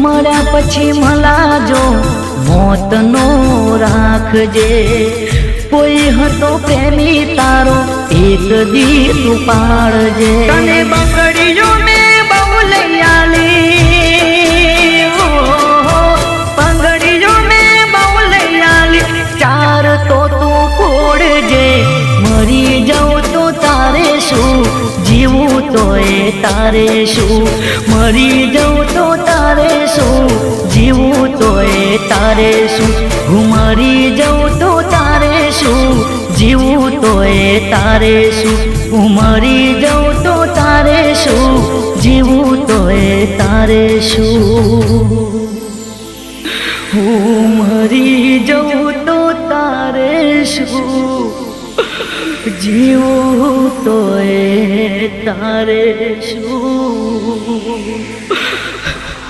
मर्या पछी मलाजो मोतनो राखजे। कोई हतो प्रेमी तारो एक दी तू पाड़जे। तने बंगड़ियों ने बहु लई आली, बंगड़ियों ने बहु लई आली, चार तो तू फोड़जे। मरी जाऊं तो तारे शू, जीवू तो ए तारे शू। मरी जाऊं तो तारे शू, जीवू तो ए तारे शू। मरी जाऊं तो तारे शू, जीवू तो ए तारे शू। मरी जाऊं तो तारे शू, जीवू तो ए तारे शू। मरी जाऊं तो तारे शू, जीवू तो ए तारे शू।